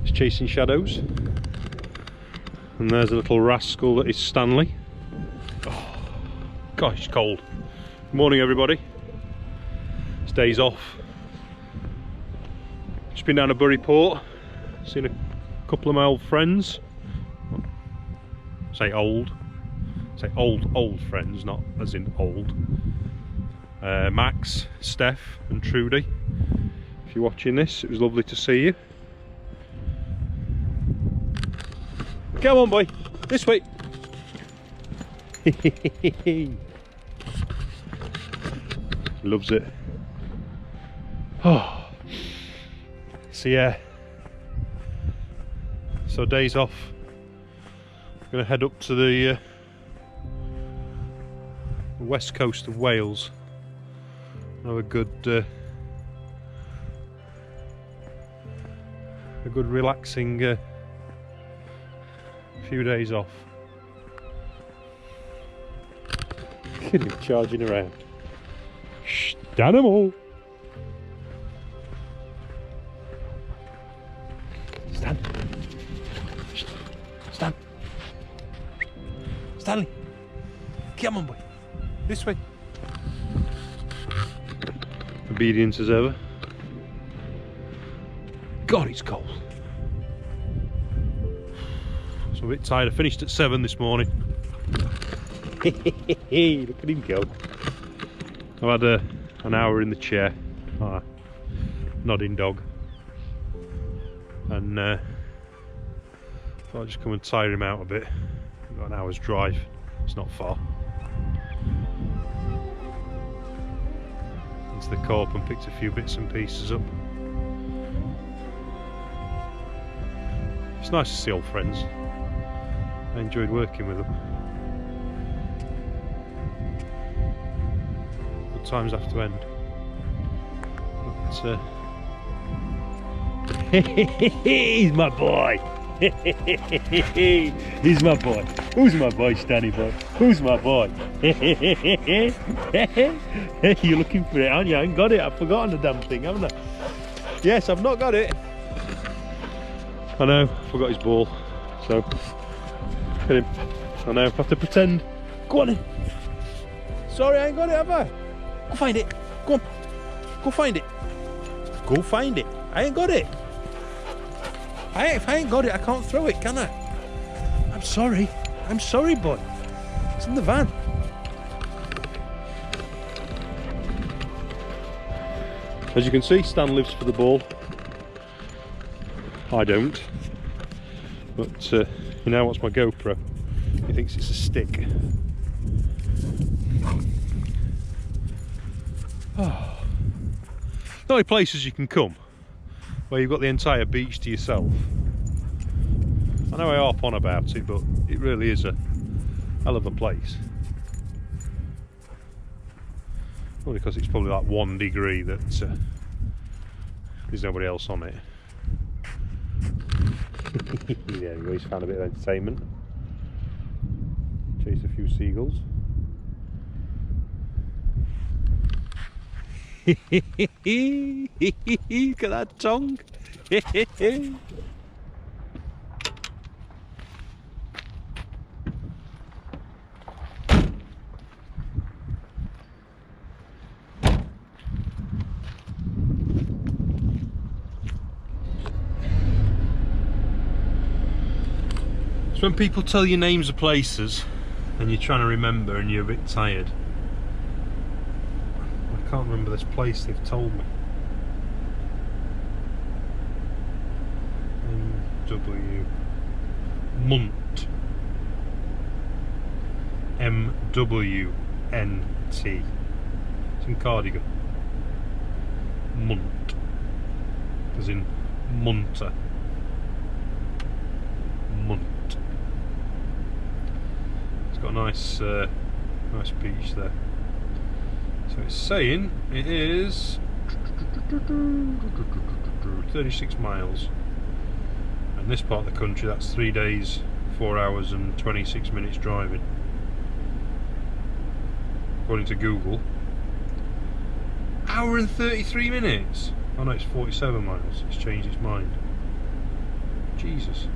It's chasing shadows. And there's a little rascal that is Stanley. Oh, gosh, it's cold. Good morning, everybody. It's days off. Just been down to Buryport, seen a couple of my old friends. Say old friends, not as in old. Max, Steph and Trudy. If you're watching this, it was lovely to see you. Come on, boy, this way. Loves it. Oh. So yeah, so days off. I'm going to head up to the west coast of Wales. Have a good relaxing few days off. Look at him charging around. Shh, animal! Stan! Shh. Stan! Stanley! Come on, boy! This way! Obedience as ever. God, it's cold. So I'm a bit tired. I finished at 7 this morning. Look at him go. I've had an hour in the chair. Nodding dog. And thought I'd just come and tire him out a bit. I've got an hour's drive. It's not far. Into the co-op and picked a few bits and pieces up. It's nice to see old friends. I enjoyed working with them. Good times have to end. But, he's my boy! He's my boy. Who's my boy, Stanny boy? Who's my boy? You're looking for it, aren't you? I ain't got it. I've forgotten the damn thing, haven't I? Yes, I've not got it. I know, I forgot his ball. So, look at him. I know, I have to pretend. Go on in. Sorry, I ain't got it, have I? Go find it. Go on. Go find it. Go find it. I ain't got it. If I ain't got it, I can't throw it, can I? I'm sorry. I'm sorry, boy. It's in the van. As you can see, Stan lives for the ball. I don't. But you know what's my GoPro? He thinks it's a stick. Oh. The only places you can come where you've got the entire beach to yourself. I know I harp on about it, but it really is a hell of a place. Only because it's probably like 1 degree that there's nobody else on it. There he goes, found a bit of entertainment. Chase a few seagulls. Look at that tongue. It's when people tell you names of places and you're trying to remember and you're a bit tired. I can't remember this place they've told me. Mwnt. M-W-N-T. It's in Cardigan. Mwnt. As in Munter. Mwnt. It's got a nice nice beach there. So it's saying it is 36 miles. In this part of the country, that's 3 days, 4 hours and 26 minutes driving. According to Google. Hour and 33 minutes! Oh no, it's 47 miles. It's changed its mind. Jesus.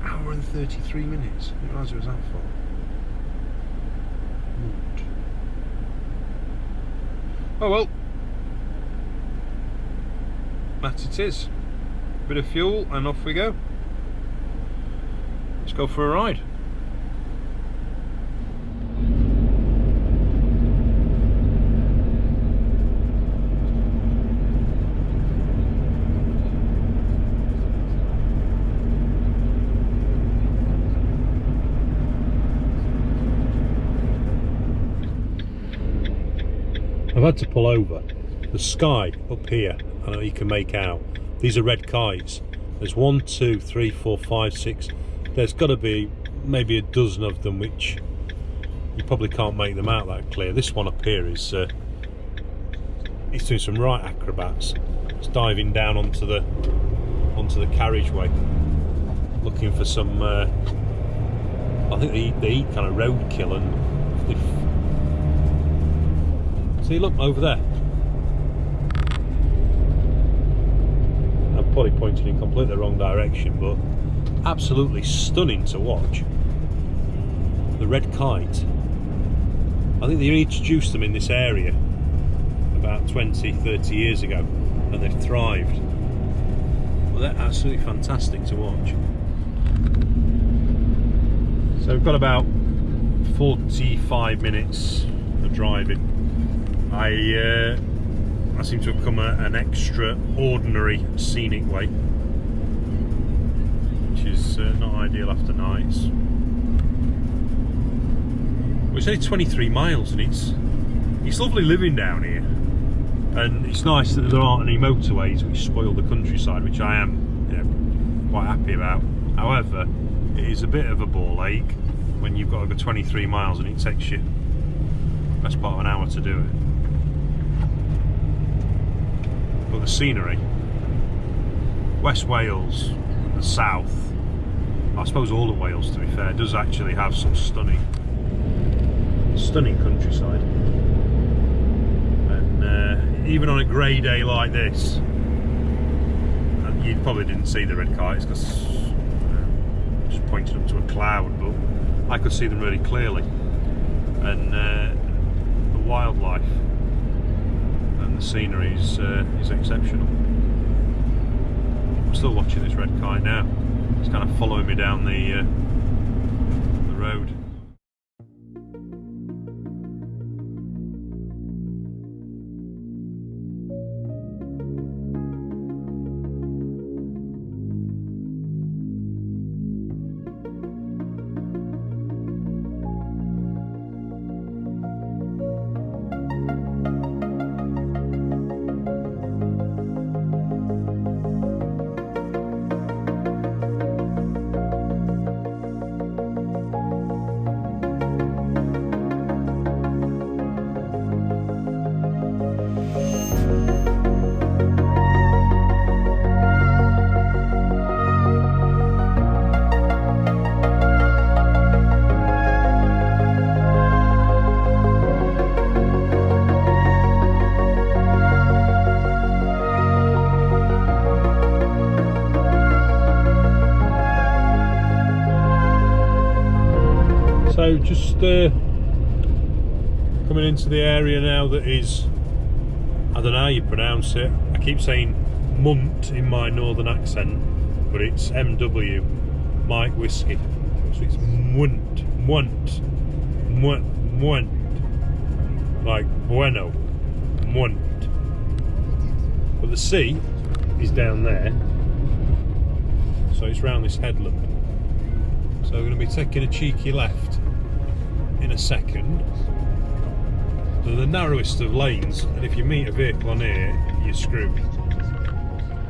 Hour and 33 minutes. I didn't realise it was that far. Mwnt. Oh well. That it is. Bit of fuel and off we go. Let's go for a ride. I've had to pull over. The sky up here, I know you can make out. These are red kites. There's 1, 2, 3, 4, 5, 6. There's got to be maybe a dozen of them, which you probably can't make them out that clear. This one up here is he's doing some right acrobats. It's diving down onto the carriageway, looking for some. I think they eat kind of roadkill and. See, look over there. I'm probably pointing in completely the wrong direction, but absolutely stunning to watch. The red kite. I think they introduced them in this area about 20, 30 years ago, and they've thrived. Well, they're absolutely fantastic to watch. So we've got about 45 minutes of driving. I seem to have come an extraordinary scenic way, which is not ideal after nights. Well, it's only 23 miles, and it's lovely living down here, and it's nice that there aren't any motorways which spoil the countryside, which I am, quite happy about. However, it is a bit of a ball ache when you've got to go 23 miles and it takes you best part of an hour to do it. But the scenery, West Wales, the south, I suppose all of Wales to be fair, does actually have some stunning countryside. And even on a grey day like this, you probably didn't see the red kites because just pointed up to a cloud, but I could see them really clearly. And the wildlife and the scenery is exceptional. I'm still watching this red kite now. It's kind of following me down the road. So just coming into the area now that is, I don't know how you pronounce it. I keep saying Mwnt in my northern accent, but it's MW, Mike Whiskey. So it's Mwnt, Mwnt, Mwnt, Mwnt, like bueno, Mwnt. But the sea is down there, so it's round this headland. So we're going to be taking a cheeky left in a second. They're the narrowest of lanes, and if you meet a vehicle on here, you're screwed.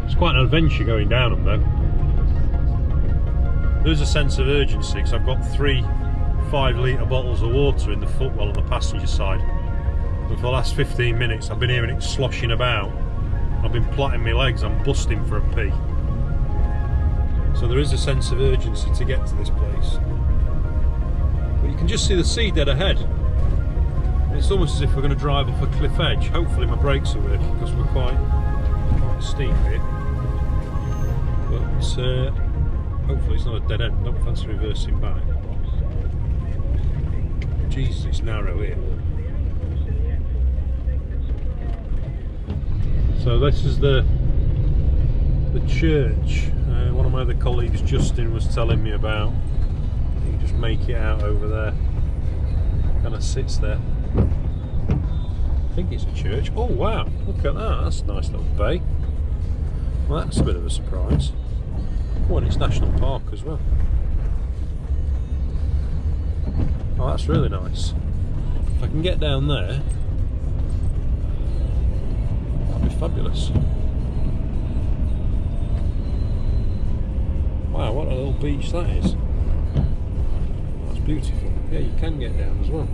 It's quite an adventure going down them though. There's a sense of urgency because I've got 3 5-litre bottles of water in the footwell on the passenger side. And for the last 15 minutes I've been hearing it sloshing about. I've been plotting my legs, I'm busting for a pee. So there is a sense of urgency to get to this place. But you can just see the sea dead ahead. It's almost as if we're going to drive off a cliff edge. Hopefully my brakes are working because we're quite steep here, but hopefully it's not a dead end. Don't fancy reversing back. Jesus, it's narrow here. So this is the church. One of my other colleagues, Justin, was telling me about. You can just make it out over there. Kind of sits there. I think it's a church. Oh wow, look at that. That's a nice little bay. Well, that's a bit of a surprise. Oh, and it's National Park as well. Oh, that's really nice. If I can get down there, that'd be fabulous. Wow, what a little beach that is. That's beautiful. Yeah, you can get down as well.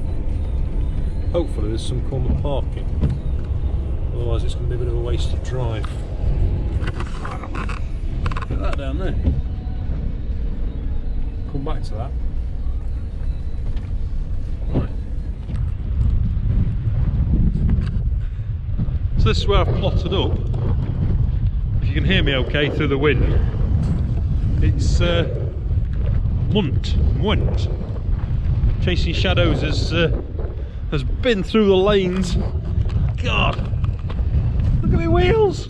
Hopefully there's some form of parking. Otherwise it's going to be a bit of a wasted drive. Look at that down there. Come back to that. Right. So this is where I've plotted up. If you can hear me okay through the wind. It's Mwnt. Chasing Shadows has been through the lanes. God, look at my wheels.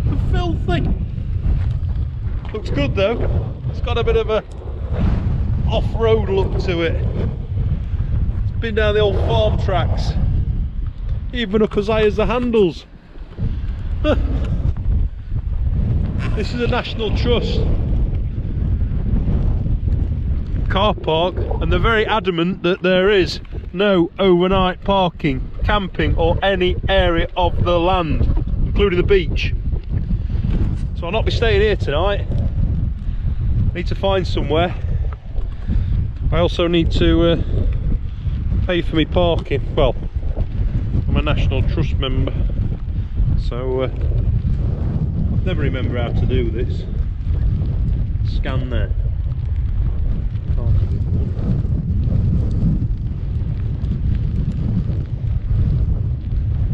They're filthy. Looks good though. It's got a bit of a off-road look to it. It's been down the old farm tracks. Even up as high as the handles. This is a National Trust car park, and they're very adamant that there is no overnight parking, camping or any area of the land, including the beach. So I'll not be staying here tonight. Need to find somewhere. I also need to pay for me parking. Well, I'm a National Trust member, so I never remember how to do this. Scan there.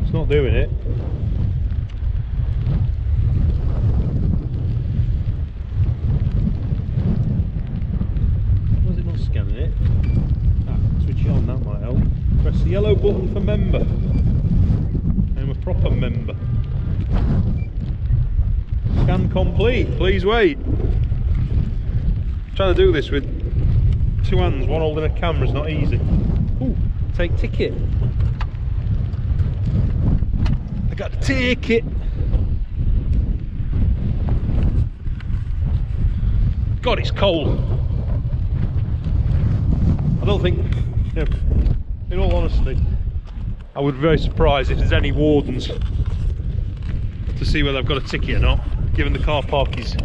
It's not doing it. Was it not scanning it? Ah, switch it on, that might help. Press the yellow button for member. I'm a proper member. Scan complete, please wait. I'm trying to do this with two hands, one holding a camera is not easy. Ooh, take ticket. I got the ticket. God, it's cold. I don't think, you know, in all honesty, I would be very surprised if there's any wardens to see whether I've got a ticket or not, given the car park is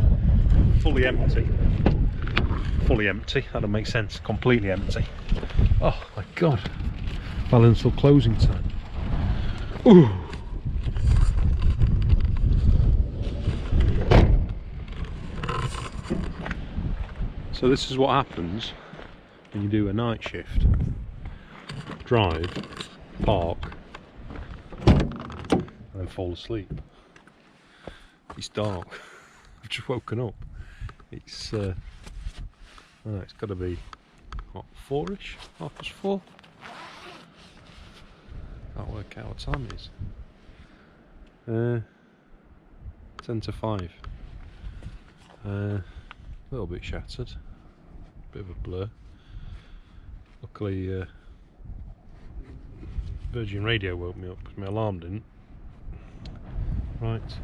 fully empty. Fully empty, that don't make sense, completely empty. Oh my god, well until closing time. Ooh. So this is what happens when you do a night shift. Drive, park, and then fall asleep. It's dark. I've just woken up. It's it's got to be, what, 4ish? 4:30? Can't work out what time it is. 10 to 5. A little bit shattered. Bit of a blur. Luckily, Virgin Radio woke me up because my alarm didn't. Right.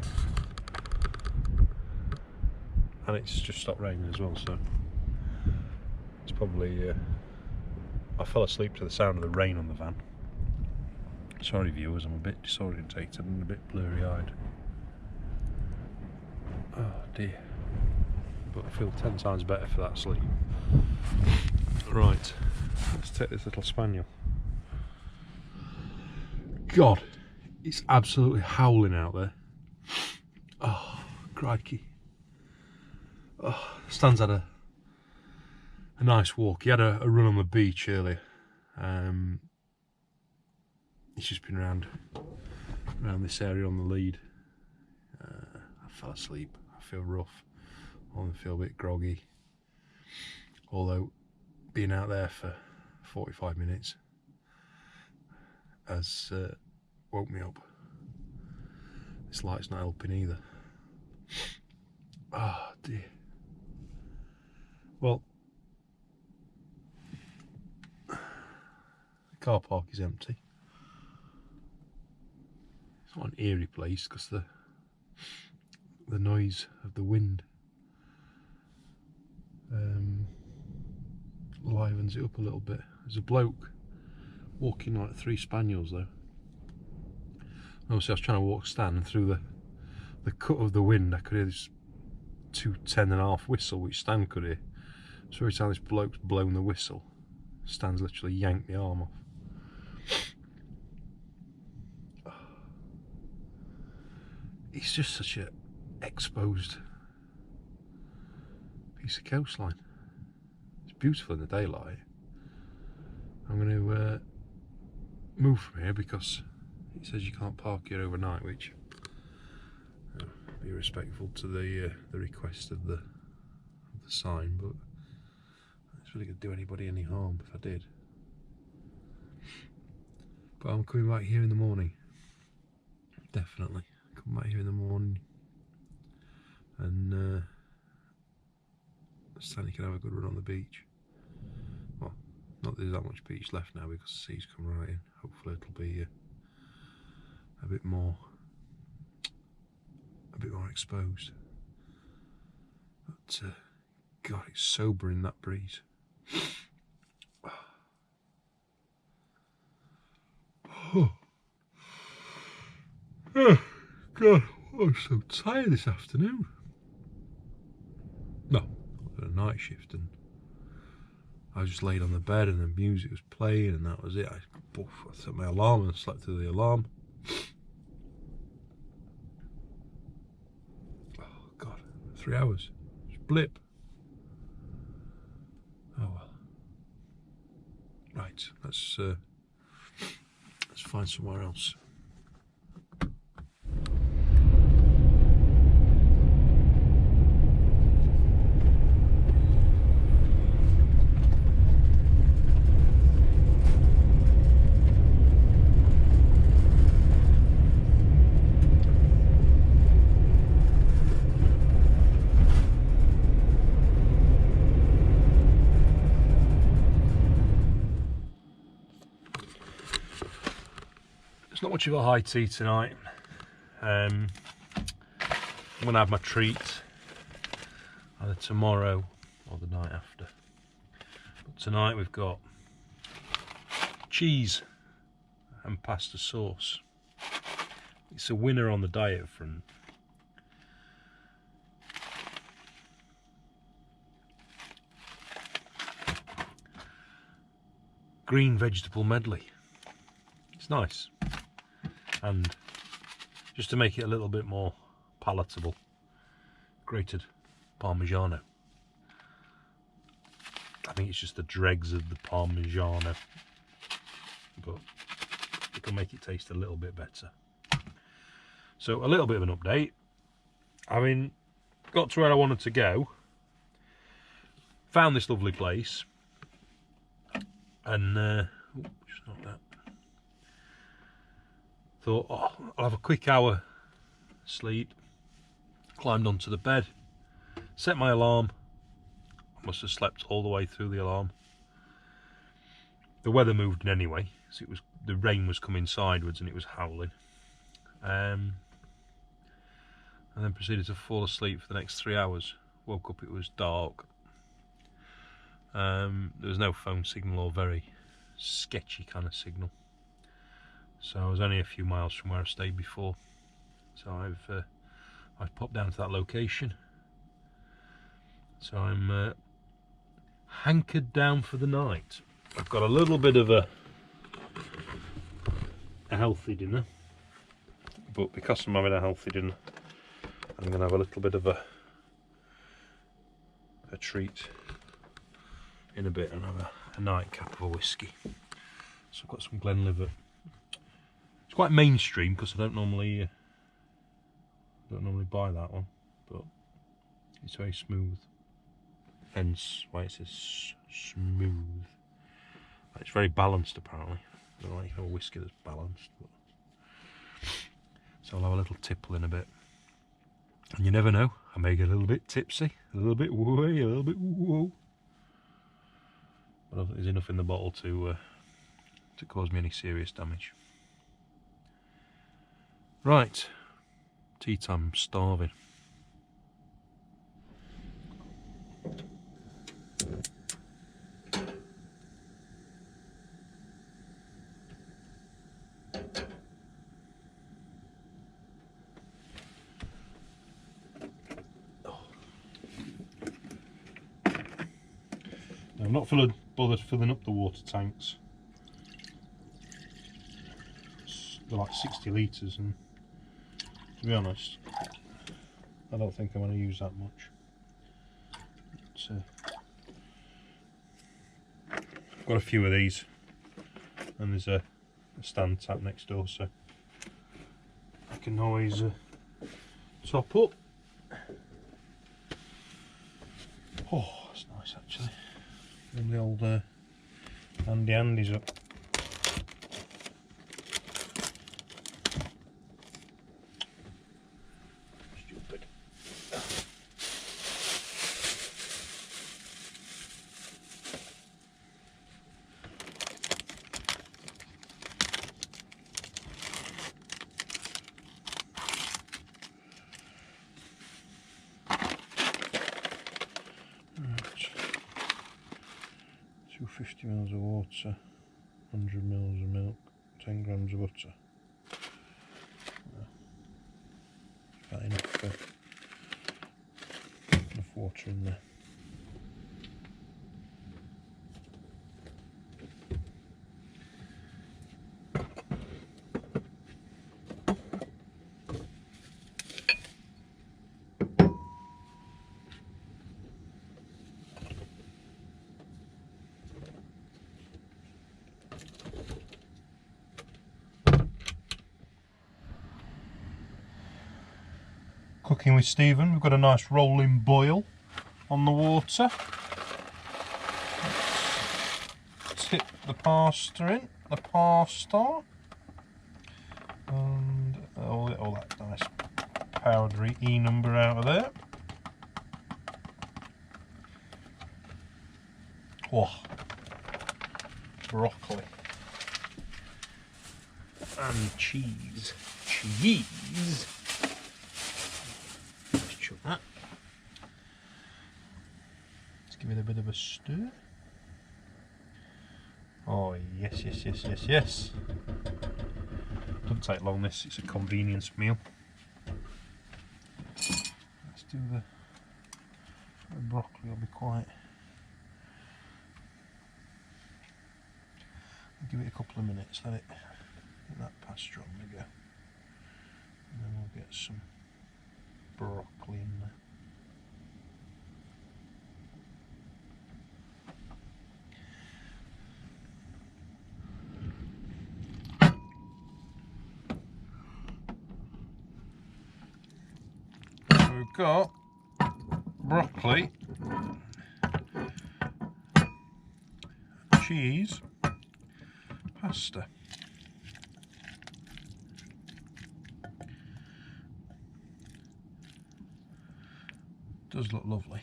And it's just stopped raining as well, so it's probably I fell asleep to the sound of the rain on the van. Sorry viewers, I'm a bit disorientated and a bit blurry eyed. Oh dear. But I feel 10 times better for that sleep. Right, let's take this little spaniel. God, it's absolutely howling out there. Oh, crikey. Oh, Stan's had a nice walk. He had a run on the beach earlier. He's just been around this area on the lead. fell asleep. I feel rough. I feel a bit groggy. Although being out there for 45 minutes has woke me up. This light's not helping either. Oh dear. Well, the car park is empty. It's not an eerie place because the noise of the wind livens it up a little bit. There's a bloke walking like 3 spaniels though. Obviously I was trying to walk Stan through the cut of the wind. I could hear this 210.5 whistle which Stan could hear. So every time this bloke's blown the whistle, Stan's literally yanked the arm off. It's just such a exposed piece of coastline. It's beautiful in the daylight. I'm going to move from here because it says you can't park here overnight, which be respectful to the request of the sign, but it's really going to do anybody any harm if I did. But I'm coming back here in the morning, definitely. Come back here in the morning, and Stanley can have a good run on the beach. Well, not that there's that much beach left now because the sea's come right in. Hopefully it'll be a bit more exposed. But God, it's sobering, that breeze. Oh. Oh God, I'm so tired this afternoon. No, I had a night shift and I was just laid on the bed and the music was playing and that was it. I set my alarm and slept through the alarm. Oh God, 3 hours. Just blip. Oh well. Right, let's find somewhere else. Not much of a high tea tonight. I'm going to have my treat either tomorrow or the night after. But tonight we've got cheese and pasta sauce. It's a winner on the diet front. Green vegetable medley. It's nice. And just to make it a little bit more palatable, grated Parmigiano. I think it's just the dregs of the Parmigiano, but it can make it taste a little bit better. So a little bit of an update. Having got to where I wanted to go, found this lovely place, and just not that. Thought, oh, I'll have a quick hour sleep. Climbed onto the bed, set my alarm. I must have slept all the way through the alarm. The weather moved anyway, so the rain was coming sideways and it was howling. And then proceeded to fall asleep for the next 3 hours. Woke up, it was dark. There was no phone signal or very sketchy kind of signal. So I was only a few miles from where I stayed before. So I've popped down to that location. So I'm hankered down for the night. I've got a little bit of a healthy dinner, but because I'm having a healthy dinner, I'm going to have a little bit of a treat in a bit and have a nightcap of a whiskey. So I've got some Glenlivet. It's quite mainstream because I don't normally Don't normally buy that one, but it's very smooth. Hence why it says smooth. It's very balanced apparently. I don't like a whiskey that's balanced. But... So I'll have a little tipple in a bit. And you never know, I may get a little bit tipsy, a little bit wooey, a little bit woo. But I don't think there's enough in the bottle to cause me any serious damage. Right, tea time, I'm starving. I'm not bothered filling up the water tanks. They're like 60 litres, and to be honest, I don't think I'm going to use that much. I've got a few of these, and there's a stand tap next door, so I can always top up. Oh, that's nice actually. And the old handy-handies up. Stupid. Right. 250 mils of water, 100 mils of milk, 10 grams of butter. Got enough water in there. Cooking with Stephen, we've got a nice rolling boil on the water. Let's tip the pasta in, and all that nice powdery E number out of there. Oh, broccoli and cheese. That. Let's give it a bit of a stir. Oh yes. Doesn't take long this, it's a convenience meal. Let's do the broccoli, will be quite... Give it a couple of minutes, let that pasture on the go. And then we'll get some broccoli in there. So we've got broccoli, cheese, pasta. Does look lovely,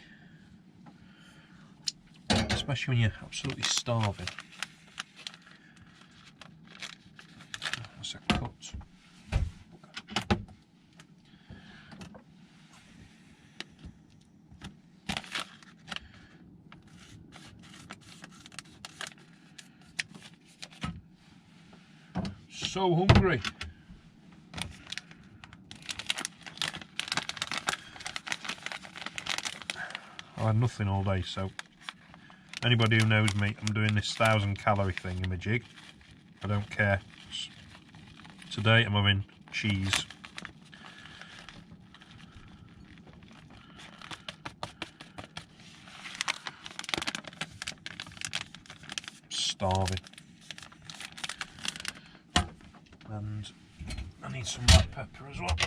especially when you're absolutely starving. That's a cut. So hungry. I had nothing all day, so anybody who knows me, I'm doing this 1,000 calorie thing in my jig. I don't care. Today I'm having cheese. Starving. And I need some black pepper as well.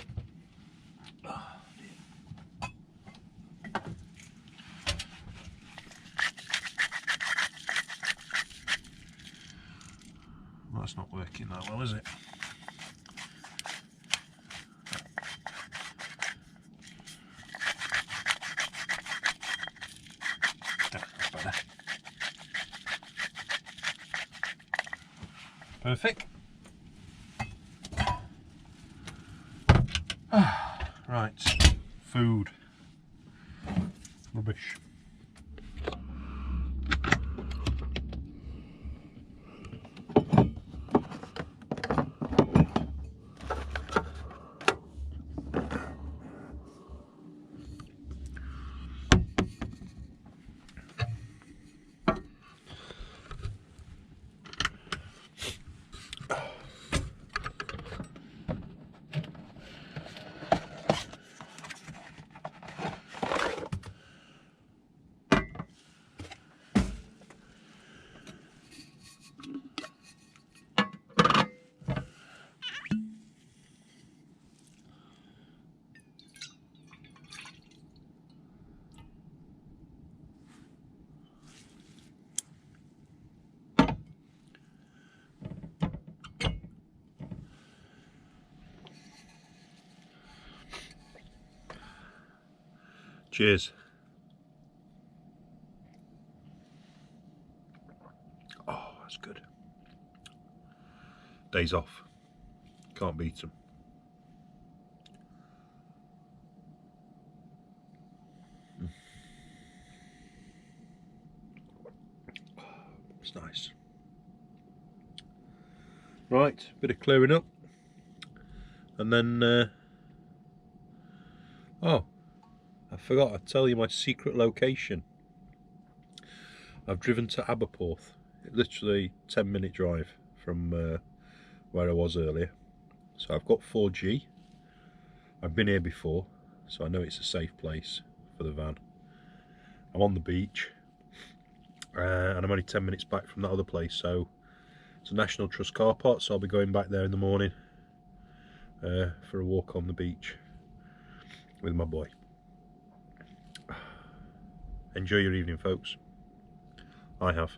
That's not working that well, is it? That's better. Perfect. Right, food. Rubbish. Cheers. Oh, that's good. Days off. Can't beat them. It's nice. Right, bit of clearing up. And then, oh, I forgot to tell you my secret location. I've driven to Aberporth, literally 10-minute drive from where I was earlier. So I've got 4G. I've been here before, so I know it's a safe place for the van. I'm on the beach, and I'm only 10 minutes back from that other place, so it's a National Trust car park, so I'll be going back there in the morning for a walk on the beach with my boy. Enjoy your evening, folks. I have.